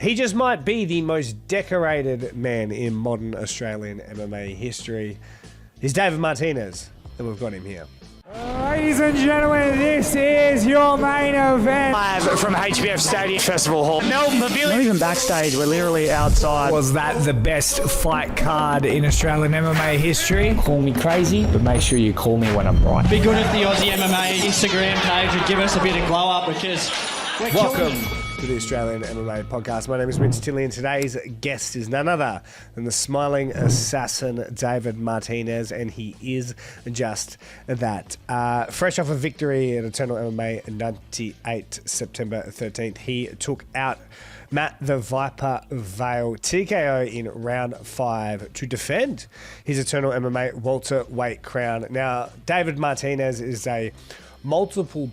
He just might be the most decorated man in modern Australian MMA history. He's David Martinez, and we've got him here. Ladies and gentlemen, this is your main event. Live from HBF Stadium Festival Hall. Melbourne Pavilion. Not even backstage, we're literally outside. Was that the best fight card in Australian MMA history? Call me crazy, but make sure you call me when I'm right. Be good if the Aussie MMA Instagram page would give us a bit of glow up because we're Welcome to the Australian MMA Podcast. My name is Tinley, and today's guest is none other than the smiling assassin David Martinez, and he is just that. Fresh off a victory at Eternal MMA 98 September 13th, he took out Matt the Viper Vaile TKO in round 5 to defend his Eternal MMA welterweight crown. Now, David Martinez is a multiple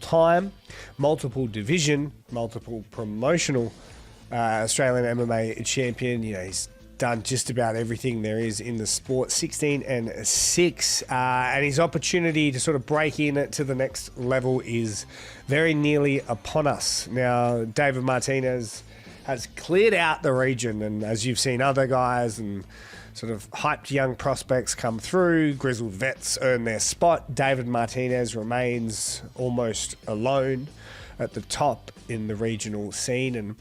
division, multiple promotional Australian MMA champion. You know, he's done just about everything there is in the sport. 16-6, and his opportunity to sort of break in to the next level is very nearly upon us. Now, David Martinez has cleared out the region, and as you've seen other guys and sort of hyped young prospects come through, grizzled vets earn their spot, David Martinez remains almost alone at the top in the regional scene, and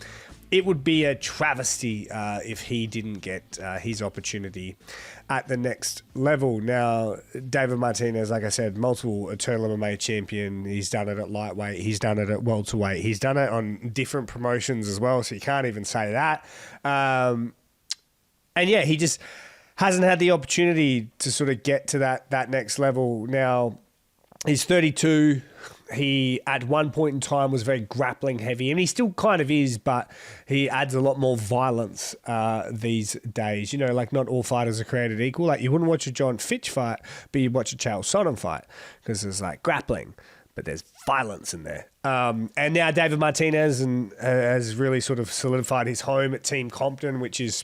it would be a travesty if he didn't get his opportunity at the next level. Now, David Martinez, like I said, multiple Eternal MMA champion. He's done it at lightweight. He's done it at welterweight. He's done it on different promotions as well, so you can't even say that. And yeah, he just hasn't had the opportunity to sort of get to that next level. Now, he's 32. He, at one point in time, was very grappling heavy, and he still kind of is, but he adds a lot more violence these days. You know, like not all fighters are created equal. Like you wouldn't watch a John Fitch fight, but you'd watch a Chael Sonnen fight because there's like grappling, but there's violence in there. And now David Martinez has really sort of solidified his home at Team Compton, which is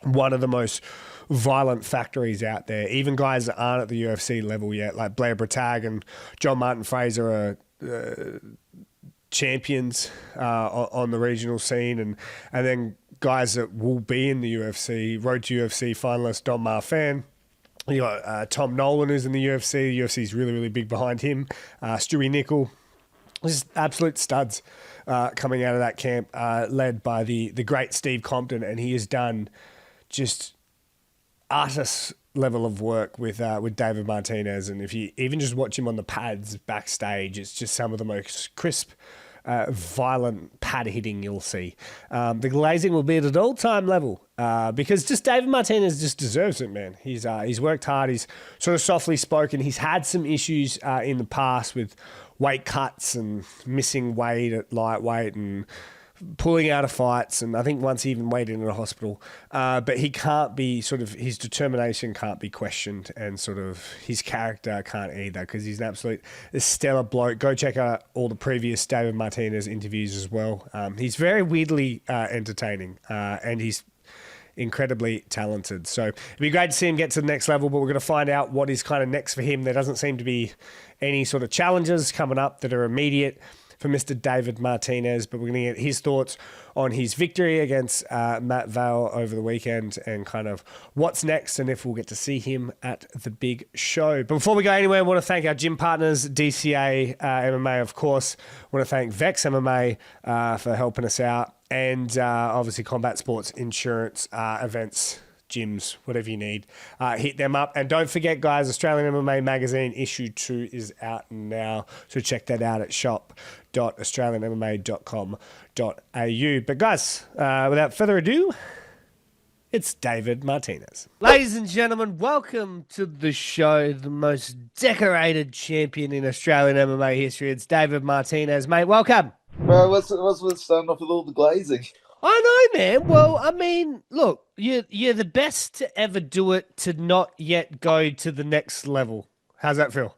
one of the most violent factories out there. Even guys that aren't at the UFC level yet, like Blair Bratag and John Martin Fraser, are champions on the regional scene, and then guys that will be in the UFC, Road to UFC finalist Don Marfan. You got Tom Nolan, who's in the UFC. The UFC's really, really big behind him. Stewie Nickel. Just absolute studs coming out of that camp, led by the great Steve Compton, and he has done just artist level of work with David Martinez. And if you even just watch him on the pads backstage, it's just some of the most crisp, violent pad hitting you'll see. The glazing will be at an all-time level because just David Martinez just deserves it, man. He's worked hard. He's sort of softly spoken. He's had some issues in the past with weight cuts and missing weight at lightweight and pulling out of fights, and I think once he even waited in a hospital. But he can't be his determination can't be questioned, and sort of his character can't either, because he's an absolute stellar bloke. Go check out all the previous David Martinez interviews as well. He's very weirdly entertaining, and he's incredibly talented. So it'd be great to see him get to the next level, but we're going to find out what is kind of next for him. There doesn't seem to be any sort of challenges coming up that are immediate for Mr. David Martinez, but we're going to get his thoughts on his victory against Matt Vaile over the weekend and kind of what's next and if we'll get to see him at the big show. But before we go anywhere, I want to thank our gym partners, DCA MMA, of course. I want to thank Vex MMA for helping us out, and obviously Combat Sports Insurance events, gyms, whatever you need, hit them up. And don't forget, guys, Australian MMA Magazine issue 2 is out now, so check that out at shop.australianmma.com.au. But guys, without further ado, it's David Martinez. Ladies and gentlemen, welcome to the show, the most decorated champion in Australian MMA history. It's David Martinez. Mate, welcome. Bro, what's with starting off with all the glazing? I know, man. Well, I mean, look, you're the best to ever do it to not yet go to the next level. How's that feel?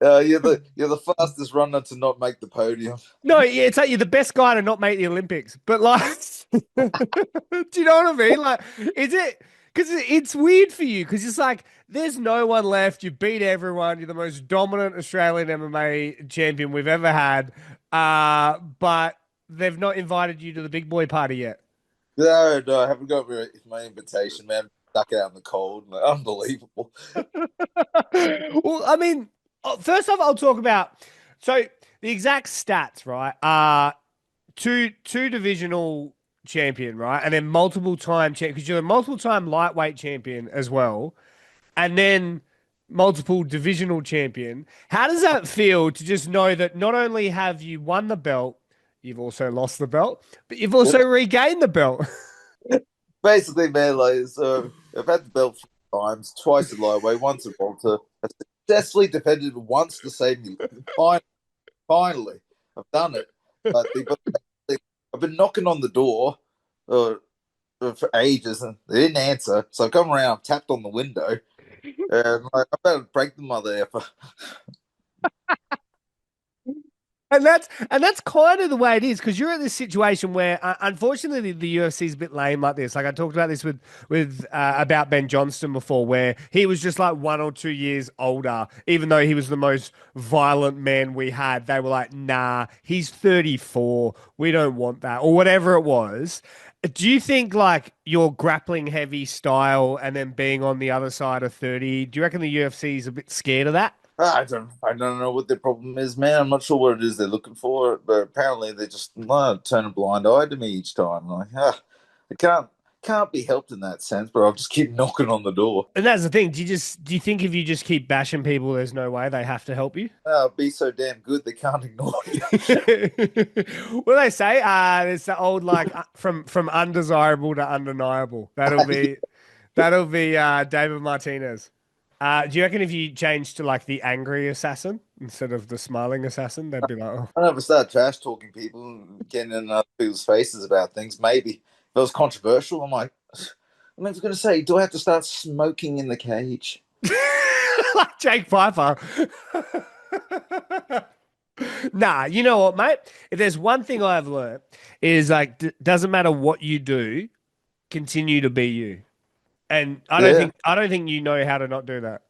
You're the fastest runner to not make the podium. No, yeah, it's like you're the best guy to not make the Olympics. But like, do you know what I mean? Like, is it? Because it's weird for you, because it's like there's no one left. You beat everyone. You're the most dominant Australian MMA champion we've ever had. But they've not invited you to the big boy party yet? No, I haven't got my invitation, man. Stuck out in the cold. Like, unbelievable. Well, I mean, first off, I'll talk about so the exact stats, right? Two divisional champion, right? And then multiple time champion, because you're a multiple time lightweight champion as well, and then multiple divisional champion. How does that feel to just know that not only have you won the belt, you've also lost the belt, but you've also regained the belt? Basically, man, like, so I've had the belt 4 times, twice at lightweight, once at welter. I successfully defended once the same. Finally, I've done it. But I've been knocking on the door for ages, and they didn't answer. So I come around, tapped on the window, and like, I better break the mother effer. And that's kind of the way it is, because you're in this situation where, unfortunately, the UFC is a bit lame like this. Like I talked about this with about Ben Johnston before, where he was just like 1 or 2 years older, even though he was the most violent man we had. They were like, nah, he's 34. We don't want that, or whatever it was. Do you think like your grappling heavy style and then being on the other side of 30, do you reckon the UFC is a bit scared of that? I don't know what their problem is, man. I'm not sure what it is they're looking for, but apparently they just turn a blind eye to me each time. Like, it can't be helped in that sense, but I'll just keep knocking on the door. And that's the thing. Do you think if you just keep bashing people, there's no way they have to help you? Be so damn good they can't ignore you. What do they say? It's the old like from undesirable to undeniable. That'll be David Martinez. Do you reckon if you change to like the angry assassin instead of the smiling assassin, they'd be like, oh. I never start trash talking people and getting in other people's faces about things. Maybe if it was controversial, I'm like, I was going to say, do I have to start smoking in the cage? Like Jake Pfeiffer. Nah, you know what, mate? If there's one thing I've learned is like, doesn't matter what you do, continue to be you. And I don't think you know how to not do that.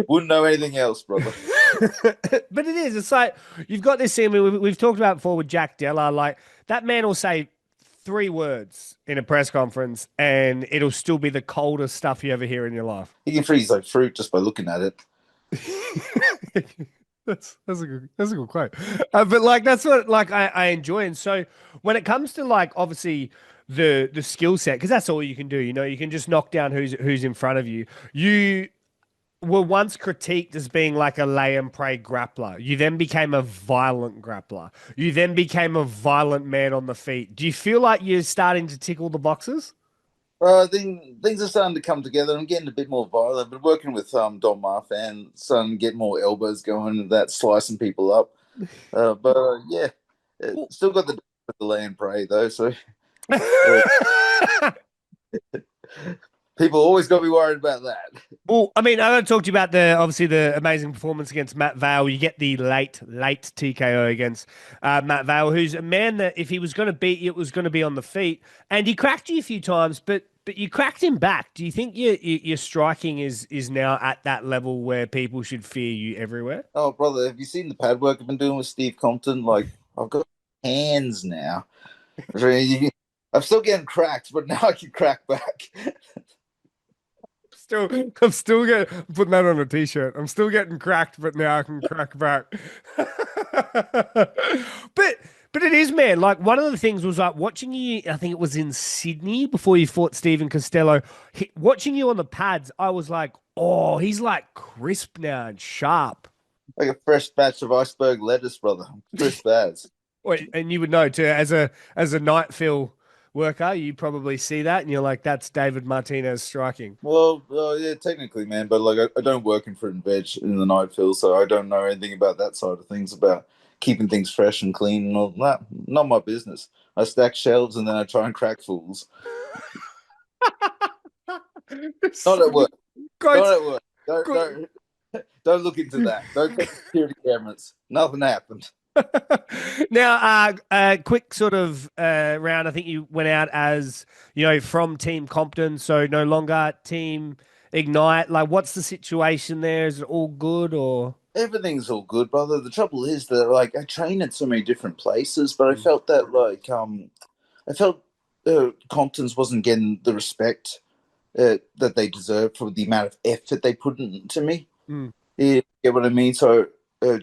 Wouldn't know anything else, brother. But it is. It's like you've got this scene we've talked about before with Jack Della. Like that man will say 3 words in a press conference, and it'll still be the coldest stuff you ever hear in your life. You can freeze like fruit just by looking at it. That's a good quote. But like that's what like I enjoy. And so when it comes to like obviously the skill set, because that's all you can do. You know, you can just knock down who's in front of you. You were once critiqued as being like a lay and pray grappler. You then became a violent grappler. You then became a violent man on the feet. Do you feel like you're starting to tick all the boxes? I think things are starting to come together. I'm getting a bit more violent. I've been working with Don Marfan, starting to get more elbows going and that slicing people up. Yeah, still got the lay and pray though. So people always got to be worried about that. Well, I mean, I'm going to talk to you about obviously the amazing performance against Matt Vaile. You get the late TKO against Matt Vaile, who's a man that if he was going to beat you, it was going to be on the feet. And he cracked you a few times, but you cracked him back. Do you think your striking is now at that level where people should fear you everywhere? Oh, brother, have you seen the pad work I've been doing with Steve Compton? Like, I've got hands now. I'm still getting cracked, but now I can crack back. I'm still getting putting that on a t-shirt. I'm still getting cracked, but now I can crack back. But it is, man. Like one of the things was like watching you. I think it was in Sydney before you fought Stephen Costello. Watching you on the pads, I was like, oh, he's like crisp now and sharp, like a fresh batch of iceberg lettuce, brother. Crisp as. And you would know too, as a night fill worker, you probably see that and you're like, that's David Martinez striking. Well, yeah, technically, man, but like I don't work in fruit and veg in the night field, so I don't know anything about that side of things, about keeping things fresh and clean and all that. Not my business. I stack shelves and then I try and crack fools. Not at work. Not at work. Don't look into that. Don't get security cameras. Nothing happened. Now, quick sort of round. I think you went out as, from Team Compton, so no longer Team Ignite. Like, what's the situation there? Is it all good or? everything's all good, brother. The trouble is that like I train at so many different places, but I felt that I felt Compton's wasn't getting the respect that they deserve for the amount of effort they put into me. You get what I mean? So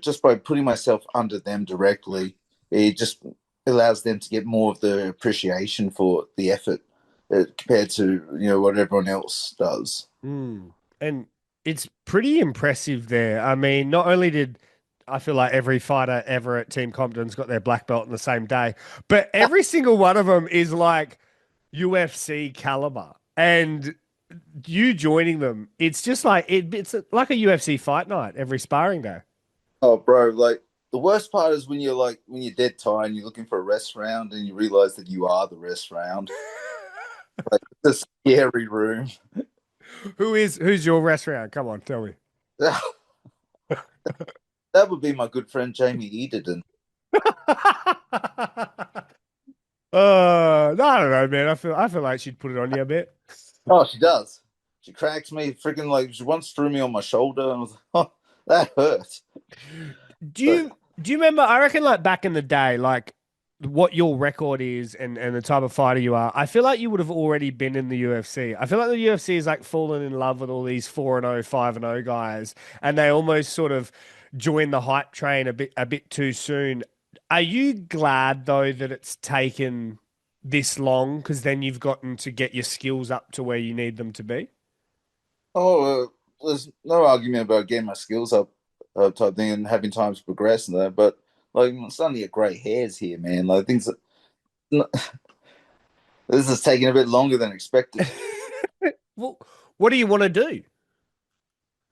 just by putting myself under them directly, it just allows them to get more of the appreciation for the effort compared to what everyone else does. And it's pretty impressive there. I mean, not only did I feel like every fighter ever at Team Compton's got their black belt on the same day, but every single one of them is like UFC caliber. And you joining them, it's just like it's like a UFC fight night every sparring day. Oh, bro, like the worst part is when you're dead tired and you're looking for a rest round and you realize that you are the rest round. Like it's a scary room. Who's your rest round? Come on, tell me. That would be my good friend Jamie Ederton. I don't know, man. I feel like she'd put it on you a bit. Oh, she does. She cracks me freaking like she once threw me on my shoulder and I was like, oh, that hurt. Do you remember? I reckon like back in the day, like what your record is and the type of fighter you are. I feel like you would have already been in the UFC. I feel like the UFC is like fallen in love with all these 4-0, 5-0 guys, and they almost sort of join the hype train a bit too soon. Are you glad though that it's taken this long because then you've gotten to get your skills up to where you need them to be? Oh, there's no argument about getting my skills up type thing and having time to progress and that. But like, I'm starting to get grey hairs here, man. Like things, this is taking a bit longer than expected. Well, what do you want to do?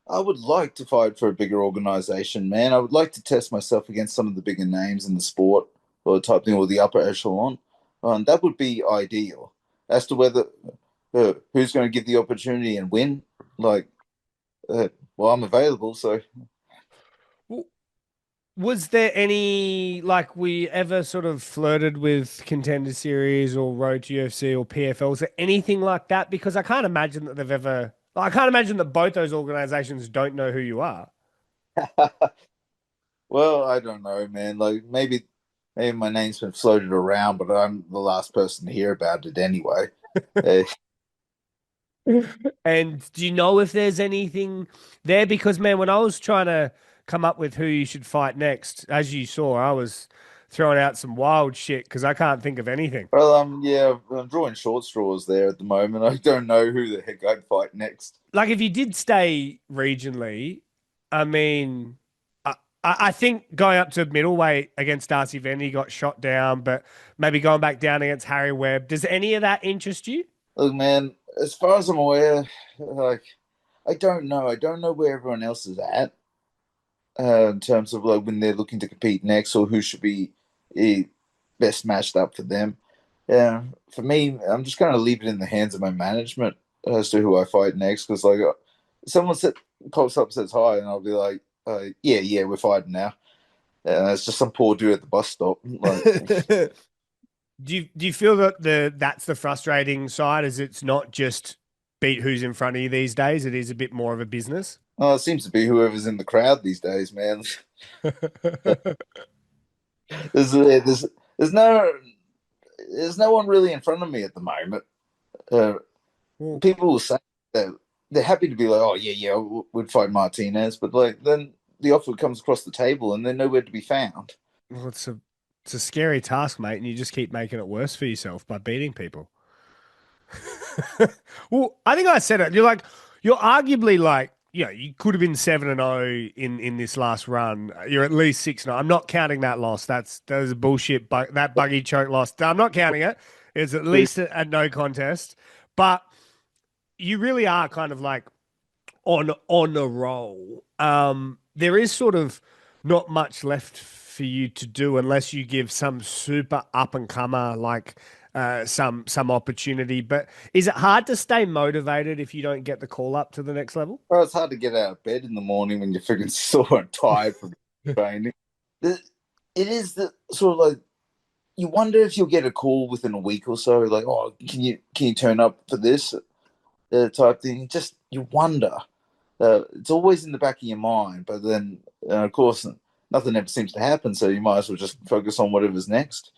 I would like to fight for a bigger organization, man. I would like to test myself against some of the bigger names in the sport or type thing, or the upper echelon. That would be ideal. As to whether who's going to give the opportunity and win, like, well, I'm available, so. Was there any, like, we ever sort of flirted with Contender Series or Road to UFC or PFL? Was there anything like that? Because I can't imagine that I can't imagine that both those organizations don't know who you are. Well, I don't know, man. Like, maybe my name's been floated around, but I'm the last person to hear about it anyway. And do you know if there's anything there? Because, man, when I was trying to come up with who you should fight next, as you saw, I was throwing out some wild shit because I can't think of anything. Well, yeah, I'm drawing short straws there at the moment. I don't know who the heck I'd fight next. Like, if you did stay regionally, I mean, I think going up to middleweight against Darcy Vendy got shot down, but maybe going back down against Harry Webb. Does any of that interest you? Look, man, as far as I'm aware, like, I don't know. I don't know where everyone else is at. In terms of like when they're looking to compete next or who should be best matched up for them. Yeah, for me, I'm just going to leave it in the hands of my management as to who I fight next. Because like someone pops up, says hi, and I'll be like, yeah, we're fighting now. And it's just some poor dude at the bus stop. Like, do you feel that that's the frustrating side? Is it's not just beat who's in front of you these days? It is a bit more of a business. Oh, it seems to be whoever's in the crowd these days, man. there's no one really in front of me at the moment. People will say that they're happy to be like, oh yeah, we'd fight Martinez, but like then the offer comes across the table and they're nowhere to be found. Well, it's a scary task, mate, and you just keep making it worse for yourself by beating people. Well, I think I said it. You're arguably like, you could have been 7-0 in this last run. You're at least 6-0. I'm not counting that loss. That was bullshit. That buggy choke loss. I'm not counting it. It's at least a no contest. But you really are kind of like on a roll. There is sort of not much left for you to do unless you give some super up and comer like some opportunity. But is it hard to stay motivated if you don't get the call up to the next level? Well, it's hard to get out of bed in the morning when you're freaking sore and tired from training. It is the sort of like you wonder if you'll get a call within a week or so, like, oh, can you turn up for this type thing? Just you wonder. it's always in the back of your mind. But then, of course, nothing ever seems to happen. So you might as well just focus on whatever's next.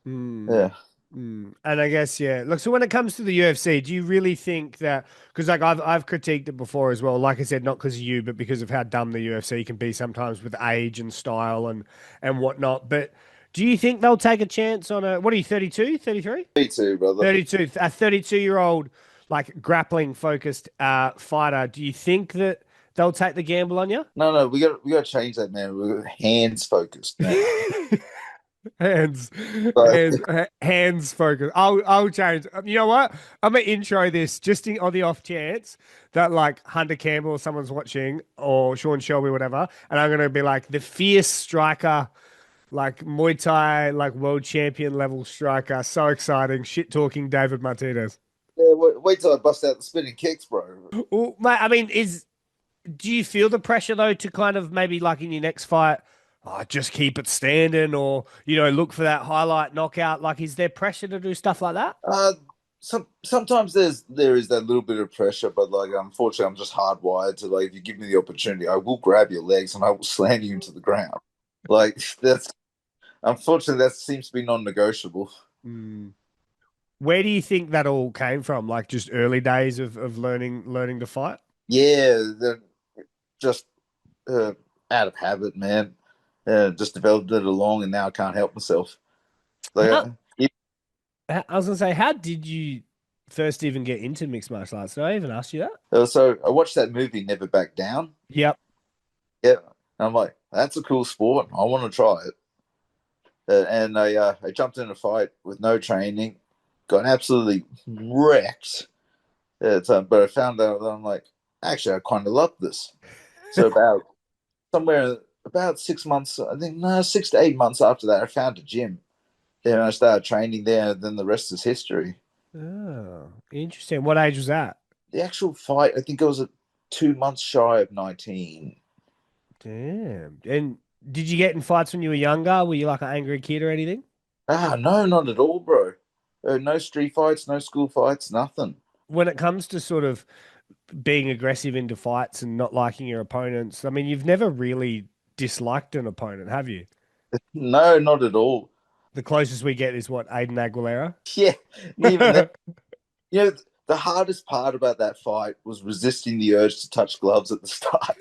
Yeah. And I guess, yeah. Look, so when it comes to the UFC, do you really think that, because like I've critiqued it before as well, like I said, not because of you, but because of how dumb the UFC can be sometimes with age and style and whatnot. But do you think they'll take a chance on what are you, 32, 33? Me too, brother. 32, a 32-year-old, like grappling focused fighter. Do you think that they'll take the gamble on you? No, we got to change that, man. We're hands focused, man. Hands focus. I'll change. You know what? I'm gonna intro this just on the off chance that like Hunter Campbell or someone's watching or Sean Shelby, whatever, and I'm gonna be like the fierce striker, like Muay Thai, like world champion level striker. So exciting. Shit talking David Martinez. Yeah, wait till I bust out the spinning kicks, bro. Well, mate, I mean, do you feel the pressure though to kind of maybe like in your next fight? Oh, just keep it standing, or look for that highlight knockout. Like, is there pressure to do stuff like that? Sometimes there is that little bit of pressure, but like unfortunately, I'm just hardwired to like if you give me the opportunity, I will grab your legs and I will slam you into the ground. Like unfortunately that seems to be non-negotiable. Where do you think that all came from? Like just early days of learning to fight? Yeah, they're just out of habit, man. Just developed it along, and now I can't help myself. Like, I was gonna say, how did you first even get into mixed martial arts? Did I even ask you that? So I watched that movie, Never Back Down. Yep. Yeah, and I'm like, that's a cool sport. I want to try it. And I jumped in a fight with no training, got absolutely wrecked. But I found out that I'm like, actually, I kind of love this. So about 6 months, I think, 6 to 8 months after that, I found a gym. Then I started training there, and then the rest is history. Oh, interesting. What age was that? The actual fight, I think I was 2 months shy of 19. Damn. And did you get in fights when you were younger? Were you like an angry kid or anything? No, not at all, bro. No street fights, no school fights, nothing. When it comes to sort of being aggressive into fights and not liking your opponents, I mean, you've never really disliked an opponent, have you? No, not at all. The closest we get is what, Aiden Aguilera? Yeah, even that. The hardest part about that fight was resisting the urge to touch gloves at the start.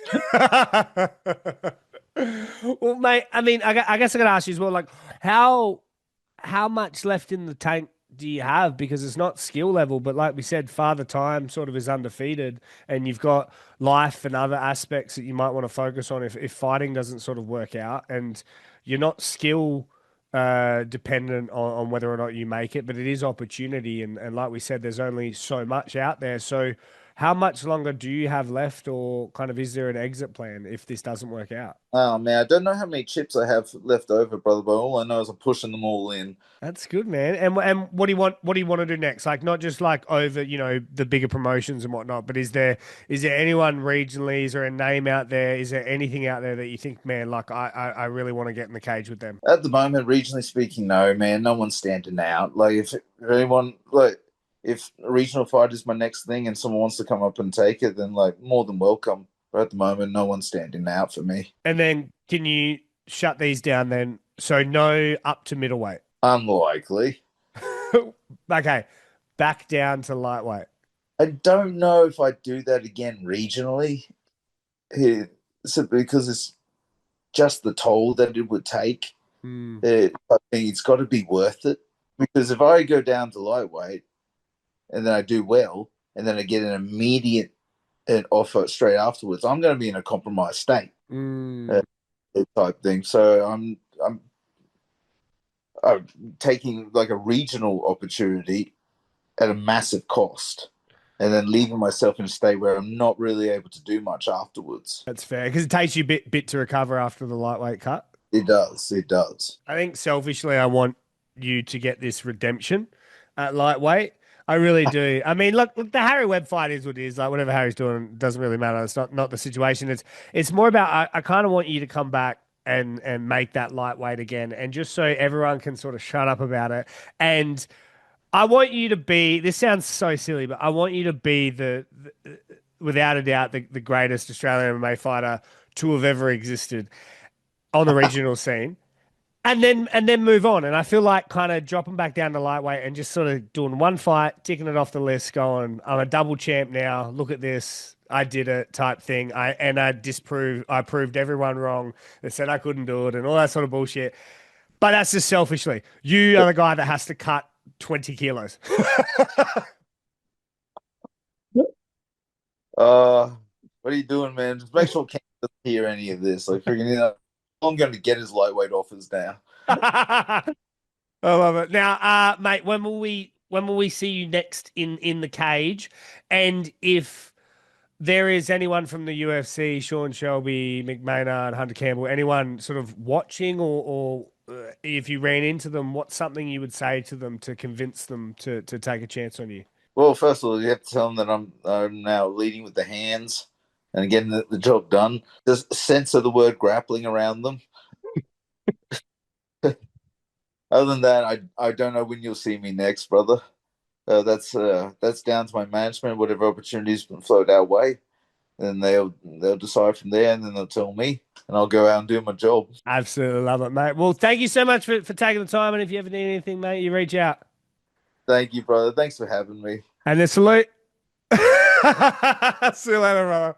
Well, mate, I mean, I guess I got to ask you as well, like, how much left in the tank do you have? Because it's not skill level, but like we said, Father Time sort of is undefeated, and you've got life and other aspects that you might want to focus on if fighting doesn't sort of work out, and you're not skill dependent on whether or not you make it, but it is opportunity. And like we said, there's only so much out there. So how much longer do you have left, or kind of is there an exit plan if this doesn't work out? Oh, man, I don't know how many chips I have left over, brother, but all I know is I'm pushing them all in. That's good, man. And what do you want? What do you want to do next? Like, not just like over, the bigger promotions and whatnot, but is there anyone regionally? Is there a name out there? Is there anything out there that you think, man, like I really want to get in the cage with them? At the moment, regionally speaking, no, man, no one's standing out. Like if anyone, like if a regional fight is my next thing and someone wants to come up and take it, then like more than welcome. But at the moment, no one's standing out for me. And then can you shut these down then? So no up to middleweight. Unlikely. Okay, back down to lightweight. I don't know if I do that again regionally, because it's just the toll that it would take. I think it's got to be worth it, because if I go down to lightweight and then I do well and then I get an immediate offer straight afterwards, I'm going to be in a compromised state type thing. So I'm taking like a regional opportunity at a massive cost, and then leaving myself in a state where I'm not really able to do much afterwards. That's fair, because it takes you a bit to recover after the lightweight cut. It does. I think selfishly, I want you to get this redemption at lightweight. I really do. I mean, look, the Harry Webb fight is what it is. Like, whatever Harry's doing doesn't really matter. It's not the situation. It's more about I kind of want you to come back and make that lightweight again, and just so everyone can sort of shut up about it. And I want you to be, this sounds so silly, but I want you to be without a doubt, the greatest Australian MMA fighter to have ever existed on the regional scene. And then move on. And I feel like kind of dropping back down to lightweight and just sort of doing one fight, ticking it off the list, going, I'm a double champ now. Look at this. I did it type thing. I proved everyone wrong that said I couldn't do it and all that sort of bullshit. But that's just selfishly. You are the guy that has to cut 20 kilos. What are you doing, man? Just make sure Cam doesn't hear any of this. Like, freaking, I'm going to get his lightweight offers now. I love it. Now, mate, when will we see you next in the cage? And if there is anyone from the UFC, Sean Shelby, Mick Maynard, Hunter Campbell, anyone sort of watching, or if you ran into them, what's something you would say to them to convince them to take a chance on you? Well, first of all, you have to tell them that I'm now leading with the hands and getting the job done. Just censor the word grappling around them. Other than that, I don't know when you'll see me next, brother. That's down to my management. Whatever opportunities float our way, and they'll decide from there, and then they'll tell me, and I'll go out and do my job. Absolutely love it, mate. Well, thank you so much for taking the time, and if you ever need anything, mate, you reach out. Thank you, brother. Thanks for having me. And a salute. See you later, brother.